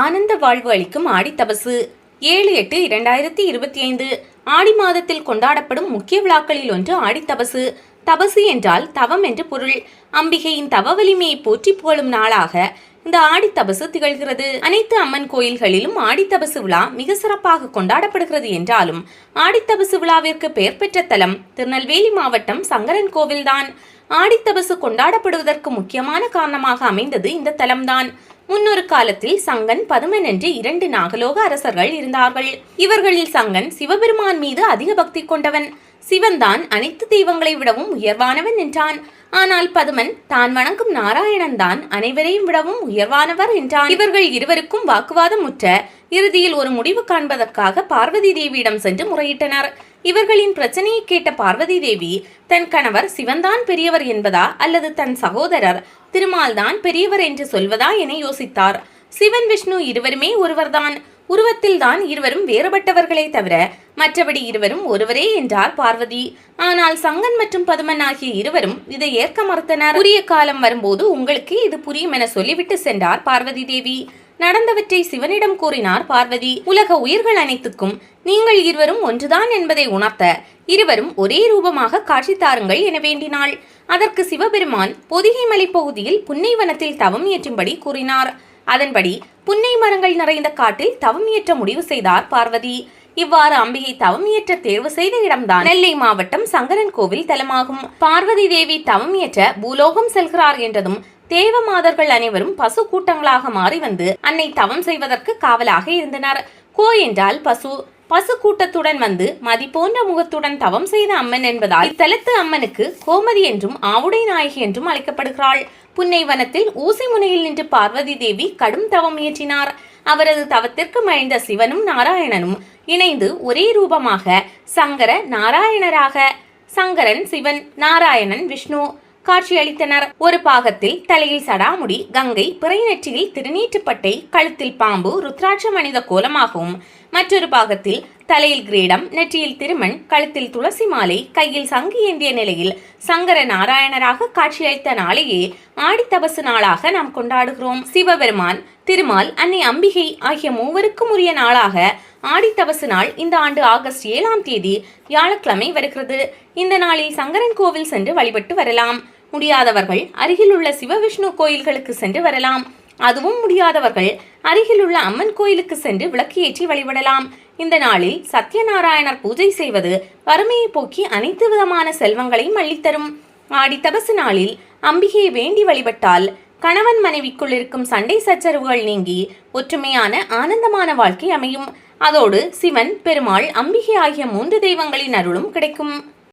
ஆனந்த வாழ்வு அளிக்கும் ஆடித்தபசு 7/8/2025 ஆடி மாதத்தில் கொண்டாடப்படும் முக்கிய விழாக்களில் ஒன்று ஆடித்தபசு. தபசு என்றால் தவம் என்று பொருள். அம்பிகையின் தவ வலிமையை போற்றி புகழும் நாளாக இந்த ஆடித்தபசு திகழ்கிறது. அனைத்து அம்மன் கோயில்களிலும் ஆடித்தபசு விழா மிக சிறப்பாக கொண்டாடப்படுகிறது என்றாலும் ஆடித்தபசு விழாவிற்கு பெயர் பெற்ற தலம் திருநெல்வேலி மாவட்டம் சங்கரன் கோவில்தான். ஆடித்தபசு கொண்டாடப்படுவதற்கு முக்கியமான காரணமாக அமைந்தது இந்த தலம்தான். முன்னொரு காலத்தில் சங்கன், பதுமன் என்று 2 நாகலோக அரசர்கள் இருந்தார்கள். இவர்களில் சங்கன் சிவபெருமான் மீது அதிக பக்தி கொண்டவன். சிவன்தான் அனைத்து தெய்வங்களை விடவும் உயர்வானவன் என்றான். ஆனால் பதுமன் தான் வணங்கும் நாராயணன் தான் அனைவரையும் விடவும் உயர்வானவர் என்றான். இவர்கள் இருவருக்கும் வாக்குவாதம் முற்ற இறுதியில் ஒரு முடிவு காண்பதற்காக பார்வதி தேவியிடம் சென்று முறையிட்டனர். இவர்களின் பிரச்சனையை கேட்ட பார்வதி தேவி தன் கணவர் சிவன்தான் பெரியவர் என்பதா அல்லது தன் சகோதரர் திருமால் தான் பெரியவர் என்று சொல்வதா என யோசித்தார். சிவன், விஷ்ணு இருவருமே ஒருவர்தான். உருவத்தில் தான் இருவரும் வேறுபட்டவர்களே தவிர மற்றபடி இருவரும் ஒருவரே என்றார் பார்வதி. ஆனால் சங்கன் மற்றும் பதுமன் ஆகிய இருவரும் இதை ஏற்க மறுத்தனர். உரிய காலம் வரும்போது உங்களுக்கு இது புரியும் என சொல்லிவிட்டு சென்றார் பார்வதி தேவி. நடந்தவற்றை சிவனிடம் கூறினார் பார்வதி. உலக உயிர்கள் அனைத்துக்கும் நீங்கள் இருவரும் ஒன்றுதான் என்பதை உணர்த்த இருவரும் ஒரே ரூபமாக காட்சி தாருங்கள் என வேண்டினாள். அதற்கு சிவபெருமான் பொதிகை மலை பகுதியில் புன்னை வனத்தில் தவம் இயற்றும்படி கூறினார். அதன்படி புன்னை மரங்கள் நிறைந்த காட்டில் தவம் இயற்ற முடிவு செய்தார் பார்வதி. இவ்வாறு அம்பிகை தவம் இயற்ற தேர்வு செய்த இடம்தான் நெல்லை மாவட்டம் சங்கரன் கோவில் தலமாகும். பார்வதி தேவி தவம் இயற்ற பூலோகம் செல்கிறார் என்றதும் தேவமாதர்கள் அனைவரும் பசு கூட்டங்களாக மாறி வந்து அன்னை தவம் செய்வதற்கு காவலாக இருந்தனர். கோ என்றால் பசு. பசு கூட்டத்துடன் வந்து மதி போன்ற முகத்துடன் தவம் செய்த அம்மன் என்பதால் இத்தலத்து அம்மனுக்கு கோமதி என்றும் ஆவுடை நாயகி என்றும் அழைக்கப்படுகிறாள். புன்னை வனத்தில் ஊசி முனையில் நின்று பார்வதி தேவி கடும் தவம் இயற்றினார். அவரது தவத்திற்கு மகிழ்ந்த சிவனும் நாராயணனும் இணைந்து ஒரே ரூபமாக சங்கர நாராயணராக சங்கரன் சிவன், நாராயணன் விஷ்ணு காட்சியளித்தனர். ஒரு பாகத்தில் தலையில் சடாமுடி, கங்கை, பிறை நெற்றியில் திருநீற்றுப்பட்டை, கழுத்தில் பாம்பு, ருத்ராட்சம் அணிந்த கோலமாகவும், மற்றொரு பாகத்தில் தலையில் கிரீடம், நெற்றியில் திருமண், கழுத்தில் துளசி மாலை, கையில் சங்கு ஏந்திய நிலையில் சங்கர நாராயணராக காட்சியளித்த நாளையே ஆடித்தபசு நாளாக நாம் கொண்டாடுகிறோம். சிவபெருமான், திருமால், அன்னை அம்பிகை ஆகிய மூவருக்கும் உரிய நாளாக ஆடித்தபசு நாள் இந்த ஆண்டு ஆகஸ்ட் 7ஆம் தேதி வியாழக்கிழமை வருகிறது. இந்த நாளில் சங்கரன் கோவில் சென்று வழிபட்டு வரலாம். முடியாதவர்கள் அருகிலுள்ள சிவவிஷ்ணு கோயில்களுக்கு சென்று வரலாம். அதுவும் முடியாதவர்கள் அருகிலுள்ள அம்மன் கோயிலுக்கு சென்று விளக்கு ஏற்றி வழிபடலாம். இந்த நாளில் சத்யநாராயணர் பூஜை செய்வது வறுமையை போக்கி அனைத்து விதமான செல்வங்களையும் அள்ளித்தரும். ஆடித்தபசு நாளில் அம்பிகையை வேண்டி வழிபட்டால் கணவன் மனைவிக்குள் இருக்கும் சண்டை சச்சரவுகள் நீங்கி ஒற்றுமையான ஆனந்தமான வாழ்க்கை அமையும். அதோடு சிவன், பெருமாள், அம்பிகை ஆகிய 3 தெய்வங்களின் அருளும் கிடைக்கும்.